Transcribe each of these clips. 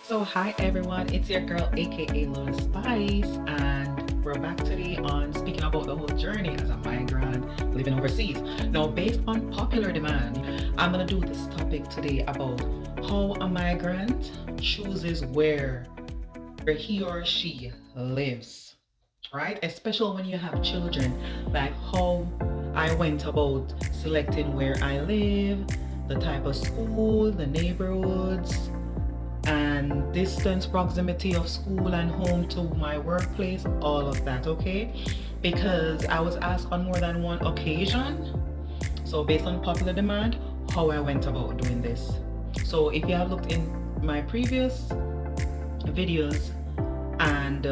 So hi everyone, it's your girl aka Lola Spice, and we're back today on speaking about the whole journey as a migrant living overseas. Now, based on popular demand, I'm gonna do this topic today about how a migrant chooses where he or she lives, right? Especially when you have children, like how I went about selecting where I live, the type of school, the neighborhoods, and distance, proximity of school and home to my workplace, all of that, okay? Because I was asked on more than one occasion, so based on popular demand, how I went about doing this. So if you have looked in my previous videos and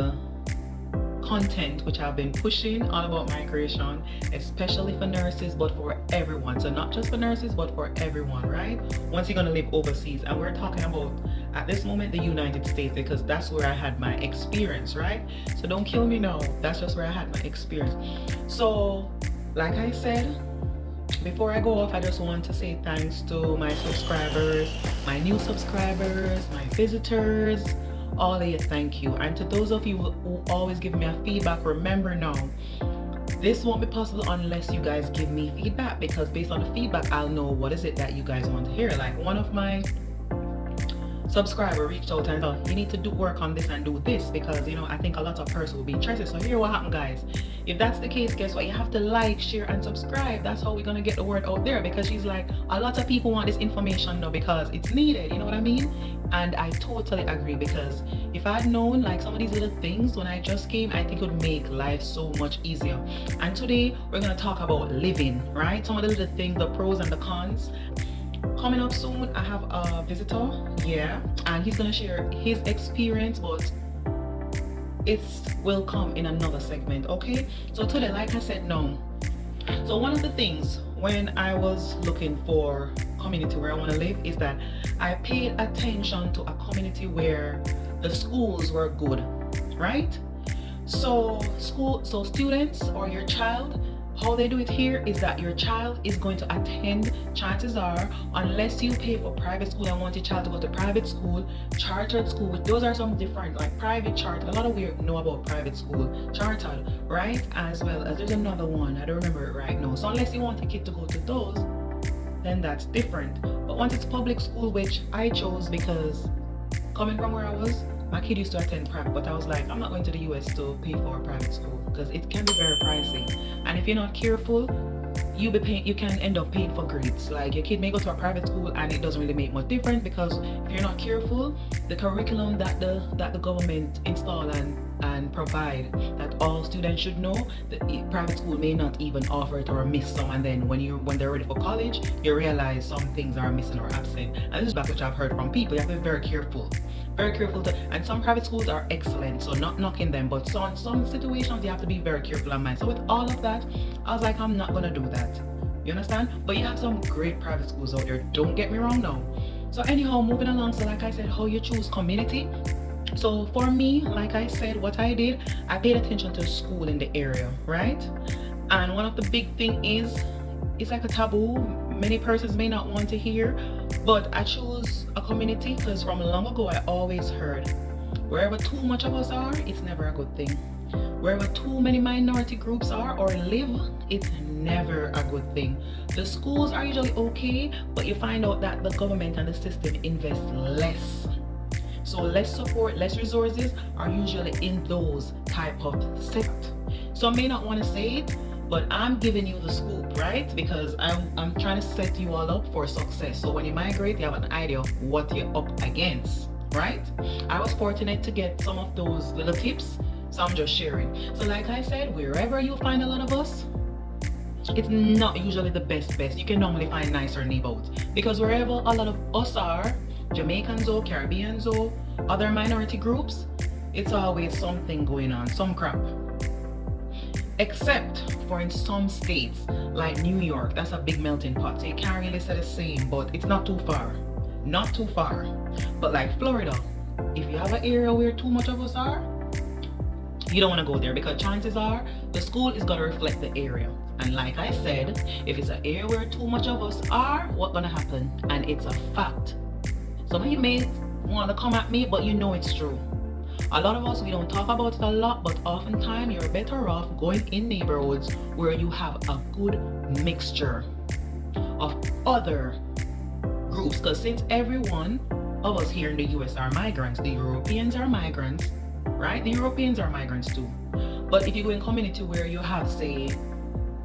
content which I've been pushing all about migration, especially for nurses, but for everyone. So not just for nurses, but for everyone, right? Once you're gonna live overseas, and we're talking about at this moment the United States because that's where I had my experience, right? So don't kill me now. That's just where I had my experience. So, like I said, before I go off, I just want to say thanks to my subscribers, my new subscribers, my visitors, all of you, thank you. And to those of you who always give me a feedback, remember now, this won't be possible unless you guys give me feedback, because based on the feedback, I'll know what is it that you guys want to hear. Like one of my subscriber reached out and said, you need to do work on this and do this because I think a lot of persons will be interested. So here what happened, guys. If that's the case, guess what? You have to like, share, and subscribe. That's how we're gonna get the word out there, because she's like, a lot of people want this information now because it's needed, you know what I mean? And I totally agree, because if I'd known like some of these little things when I just came, I think it would make life so much easier. And today we're gonna talk about living, right? Some of the little things, the pros and the cons. Coming up soon, I have a visitor, yeah, and he's gonna share his experience, but it will come in another segment, okay? So today, like I said, no. So one of the things when I was looking for community where I want to live is that I paid attention to a community where the schools were good, right? So students or your child, how they do it here is that your child is going to attend, chances are, unless you pay for private school and want your child to go to private school, chartered school, those are some different, like private, chartered, a lot of we know about private school, chartered, right? As well as there's another one, I don't remember it right now. So unless you want a kid to go to those, then that's different. But once it's public school, which I chose because coming from where I was, my kid used to attend private, but I was like, I'm not going to the US to pay for a private school because it can be very pricey. And if you're not careful, you can end up paying for grades. Like your kid may go to a private school and it doesn't really make much difference, because if you're not careful, the curriculum that the government install and provide that all students should know, the private school may not even offer it or miss some, and then when they're ready for college, you realize some things are missing or absent. And this is back which I've heard from people. You have to be very careful and some private schools are excellent, so not knocking them, but some situations you have to be very careful and mind. So with all of that, I was like, I'm not gonna do that, you understand? But you have some great private schools out there, don't get me wrong now. So anyhow, moving along, so like I said, how you choose community. So for me, like I said, what I did, I paid attention to school in the area, right? And one of the big thing is, it's like a taboo, many persons may not want to hear, but I chose a community because from long ago I always heard, wherever too much of us are, it's never a good thing. Wherever too many minority groups are or live, it's never a good thing. The schools are usually okay, but you find out that the government and the system invest less. So less support, less resources are usually in those type of sectors. So I may not want to say it, but I'm giving you the scoop, right? Because I'm trying to set you all up for success. So when you migrate, you have an idea of what you're up against, right? I was fortunate to get some of those little tips, so I'm just sharing. So like I said, wherever you find a lot of us, it's not usually the best. You can normally find nicer neighborhoods, because wherever a lot of us are, Jamaicans or Caribbeans or other minority groups, it's always something going on, some crap. Except for in some states like New York, that's a big melting pot, so you can't really say the same, but it's not too far. But like Florida, if you have an area where too much of us are, you don't want to go there, because chances are the school is going to reflect the area. And like I said, if it's an area where too much of us are, what's going to happen? And it's a fact. Some of you may want to come at me, but you know it's true. A lot of us, we don't talk about it a lot, but oftentimes you're better off going in neighborhoods where you have a good mixture of other groups. Because since every one of us here in the US are migrants, the Europeans are migrants, right? The Europeans are migrants too. But if you go in community where you have, say,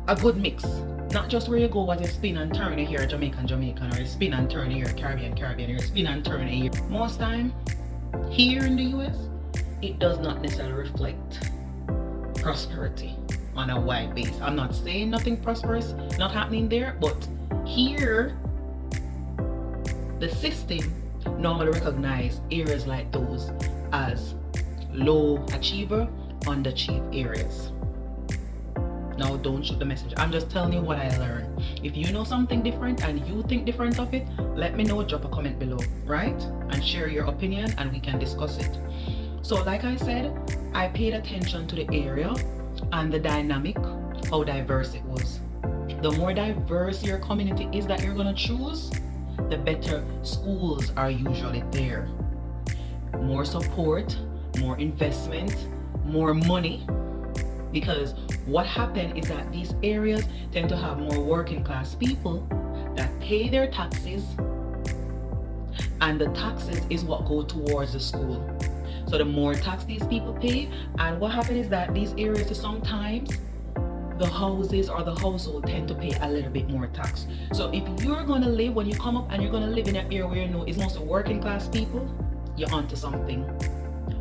a good mix, not just where you go as a spin and turn here Jamaican, or a spin and turn here Caribbean, or a spin and turn here. Most time here in the US, it does not necessarily reflect prosperity on a wide base. I'm not saying nothing prosperous not happening there, but here the system normally recognize areas like those as low achiever, underachieved areas. Now don't shoot the messenger. I'm just telling you what I learned. If you know something different and you think different of it, let me know, drop a comment below, right? And share your opinion and we can discuss it. So like I said, I paid attention to the area and the dynamic, how diverse it was. The more diverse your community is that you're gonna choose, the better schools are usually there. More support, more investment, more money. Because what happened is that these areas tend to have more working class people that pay their taxes, and the taxes is what go towards the school. So the more tax these people pay, and what happens is that these areas sometimes the houses or the household tend to pay a little bit more tax. So if you're gonna live, when you come up and you're gonna live in an area where you know it's mostly working class people, you're onto something.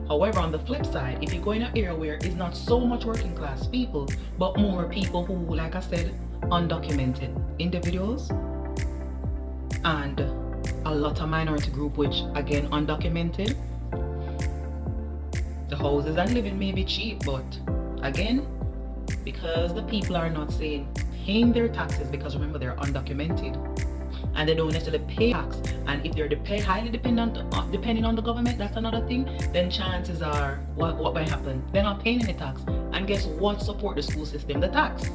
However, on the flip side, if you go in an area where it's not so much working class people, but more people who, like I said, undocumented individuals, and a lot of minority group, which again, undocumented, the houses and living may be cheap, but again, because the people are not saying paying their taxes, because remember they're undocumented and they don't necessarily pay tax, and if they're highly depending on the government, that's another thing, then chances are what might happen, they're not paying any tax, and guess what support the school system? The tax.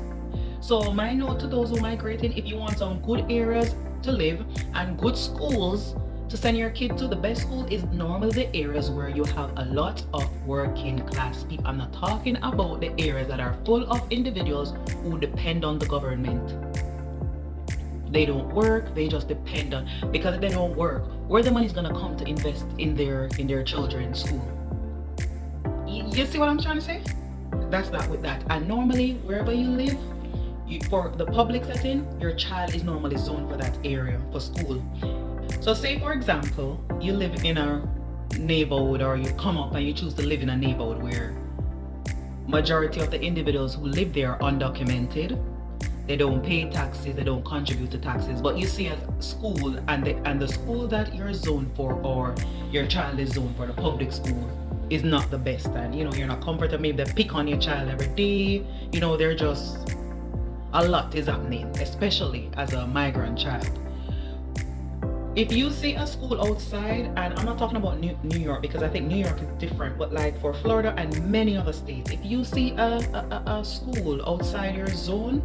So my note to those who are migrating, if you want some good areas to live and good schools to send your kid to, the best school is normally the areas where you have a lot of working class people. I'm not talking about the areas that are full of individuals who depend on the government. They don't work, they just depend on, because if they don't work, where the money is gonna come to invest in their children's school? You see what I'm trying to say? That's that with that. And normally, wherever you live, for the public setting, your child is normally zoned for that area for school. So say for example, you live in a neighborhood, or you come up and you choose to live in a neighborhood where majority of the individuals who live there are undocumented. They don't pay taxes, they don't contribute to taxes, but you see a school and the school that you're zoned for, or your child is zoned for, the public school, is not the best, and you know you're not comfortable. Maybe they pick on your child every day, you know, they're just, a lot is happening, especially as a migrant child. If you see a school outside, and I'm not talking about New York, because I think New York is different, but like for Florida and many other states, if you see a school outside your zone,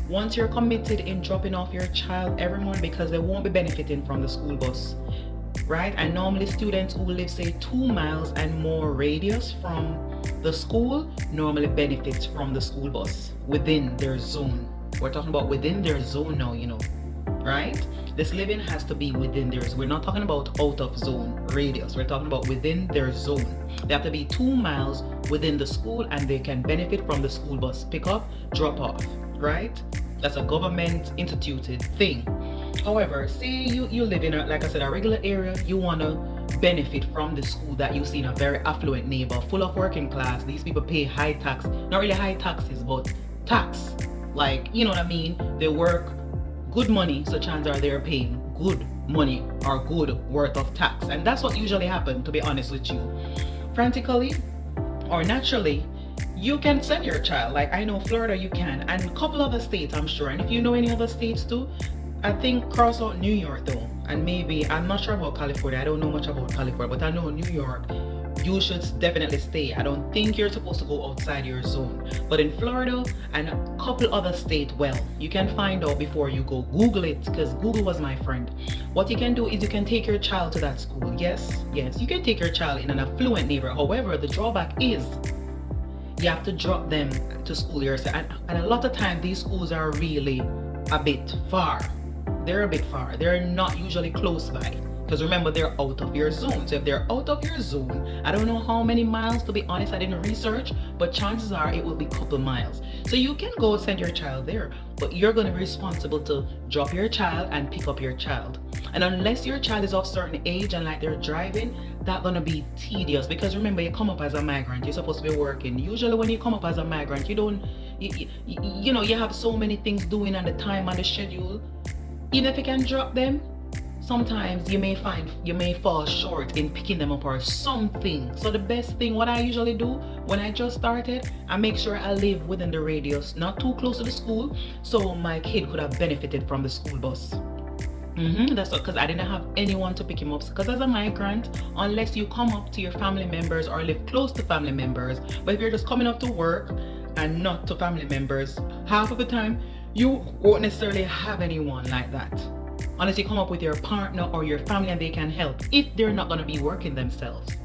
once you're committed in dropping off your child every morning, because they won't be benefiting from the school bus, right? And normally students who live, say, 2 miles and more radius from the school normally benefits from the school bus within their zone. We're talking about within their zone now, you know, right? This living has to be within theirs. We're not talking about out of zone radius. We're talking about within their zone. They have to be 2 miles within the school, and they can benefit from the school bus pick up, drop off, right? That's a government instituted thing. However, say you live in a, like I said, a regular area, you want to benefit from the school that you see in a very affluent neighbor, full of working class. These people pay high tax, not really high taxes, but tax, like, you know what I mean? They work good money, so chances are they're paying good money or good worth of tax, and that's what usually happens, to be honest with you. Frantically or naturally, you can send your child, like I know Florida you can, and a couple other states I'm sure, and if you know any other states too, I think cross out New York though, and maybe, I'm not sure about California, I don't know much about California, but I know New York, you should definitely stay. I don't think you're supposed to go outside your zone. But in Florida and a couple other states, well, you can find out before you go. Google it, because Google was my friend. What you can do is you can take your child to that school. Yes, you can take your child in an affluent neighborhood. However, the drawback is you have to drop them to school yourself. And a lot of times these schools are really a bit far. They're a bit far. They're not usually close by. Because remember, they're out of your zone. So if they're out of your zone, I don't know how many miles, to be honest, I didn't research, but chances are it will be a couple miles. So you can go send your child there, but you're going to be responsible to drop your child and pick up your child. And unless your child is of certain age and like they're driving, that's going to be tedious. Because remember, you come up as a migrant, you're supposed to be working. Usually when you come up as a migrant, you don't, you know, you have so many things doing on the time and the schedule. Even if you can drop them, sometimes you may fall short in picking them up or something. So the best thing, what I usually do when I just started, I make sure I live within the radius, not too close to the school, so my kid could have benefited from the school bus. That's because I didn't have anyone to pick him up. Because as a migrant, unless you come up to your family members or live close to family members, but if you're just coming up to work and not to family members, half of the time you won't necessarily have anyone like that. Unless you come up with your partner or your family and they can help if they're not going to be working themselves.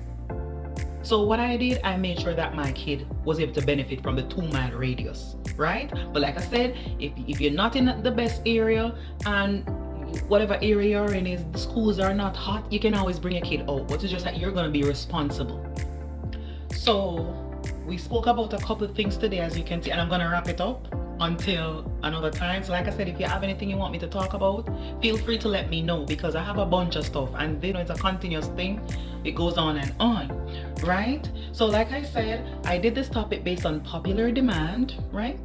So what I did, I made sure that my kid was able to benefit from the 2-mile radius, right? But like I said, if you're not in the best area and whatever area you're in is the schools are not hot, you can always bring a kid out, but it's just that you're going to be responsible. So we spoke about a couple of things today, as you can see, and I'm going to wrap it up until another time. So like I said, if you have anything you want me to talk about, feel free to let me know, because I have a bunch of stuff and you know it's a continuous thing. It goes on and on, right? So like I said, I did this topic based on popular demand, right?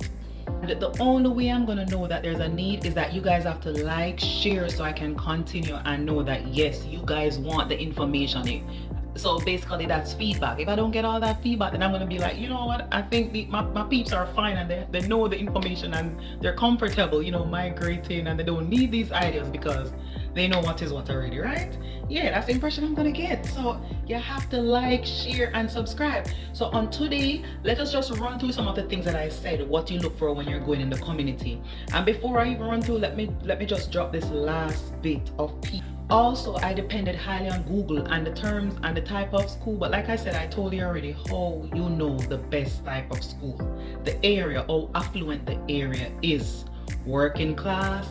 And the only way I'm gonna know that there's a need is that you guys have to like, share, so I can continue and know that yes, you guys want the information. So basically that's feedback. If I don't get all that feedback, then I'm gonna be like, you know what, I think my peeps are fine and they know the information and they're comfortable, you know, migrating, and they don't need these ideas because they know what is what already, right? Yeah, that's the impression I'm gonna get. So you have to like, share, and subscribe. So on today, let us just run through some of the things that I said, what you look for when you're going in the community. And before I even run through, let me just drop this last bit of people. Also, I depended highly on Google and the terms and the type of school, but like I said, I told you already how you know the best type of school, the area, how affluent the area is, working class,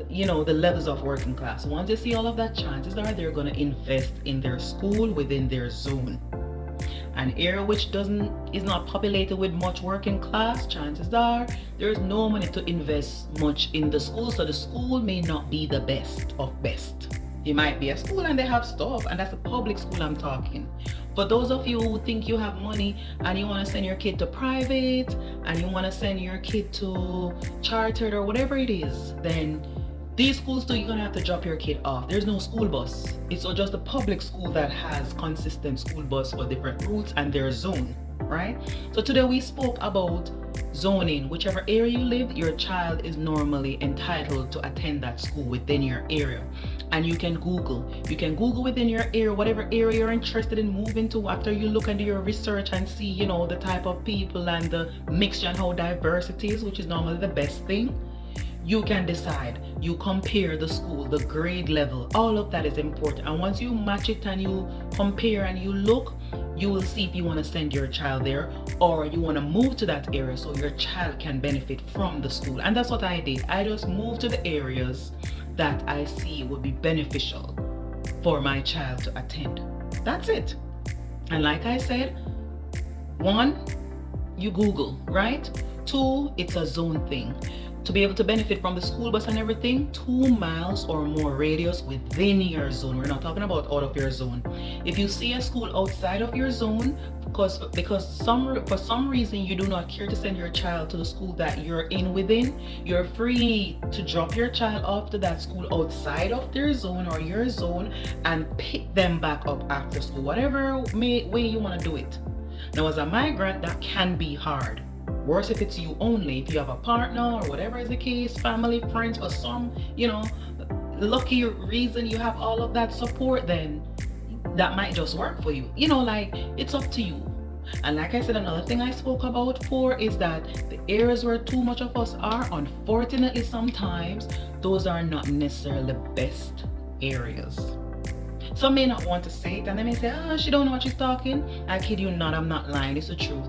you know, the levels of working class. Once you see all of that, chances are they're going to invest in their school within their zone. An area which is not populated with much working class, chances are there's no money to invest much in the school, so the school may not be the best of best. It might be a school and they have stuff, and that's a public school I'm talking. For those of you who think you have money and you want to send your kid to private and you want to send your kid to chartered or whatever it is, then these schools too, you're going to have to drop your kid off. There's no school bus. It's just a public school that has consistent school bus for different routes and their zone, right? So today we spoke about zoning. Whichever area you live, your child is normally entitled to attend that school within your area. And you can Google within your area, whatever area you're interested in moving to, after you look into your research and see, you know, the type of people and the mixture and how diverse it is, which is normally the best thing. You can decide, you compare the school, the grade level, all of that is important. And once you match it and you compare and you look, you will see if you want to send your child there or you want to move to that area so your child can benefit from the school. And that's what I did. I just moved to the areas that I see would be beneficial for my child to attend. That's it. And like I said, 1, you Google, right? 2, it's a zone thing. To be able to benefit from the school bus and everything, 2 miles or more radius within your zone. We're not talking about out of your zone. If you see a school outside of your zone, because for some reason you do not care to send your child to the school that you're in within, you're free to drop your child off to that school outside of their zone or your zone and pick them back up after school, whatever way you want to do it. Now, as a migrant, that can be hard. Worse if it's you only. If you have a partner or whatever is the case, family, friends, for some, you know, lucky reason you have all of that support, then that might just work for you. Like, it's up to you. And like I said, another thing I spoke about for is that the areas where too much of us are, unfortunately, sometimes those are not necessarily the best areas. Some may not want to say it, and they may say, she don't know what she's talking. I kid you not, I'm not lying, it's the truth.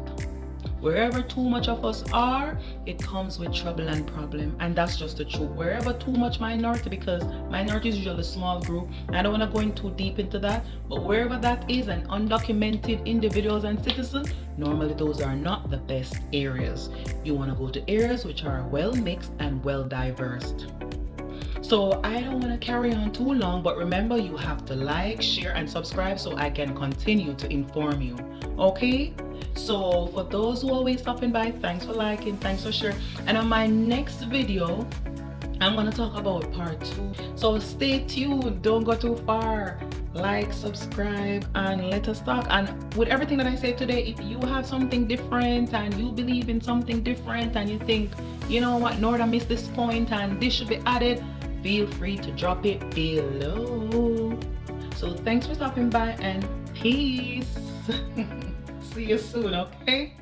Wherever too much of us are, it comes with trouble and problem, and that's just the truth. Wherever too much minority, because minority is usually a small group, I don't want to go in too deep into that, but wherever that is, and undocumented individuals and citizens, normally those are not the best areas. You want to go to areas which are well mixed and well diverse. So I don't want to carry on too long, but remember, you have to like, share, and subscribe so I can continue to inform you. Okay? So for those who are always stopping by, thanks for liking, thanks for sharing. And on my next video, I'm going to talk about part 2. So stay tuned. Don't go too far. Like, subscribe, and let us talk. And with everything that I said today, if you have something different and you believe in something different and you think, you know what, Norda missed this point and this should be added, feel free to drop it below. So thanks for stopping by, and peace. See you soon, okay?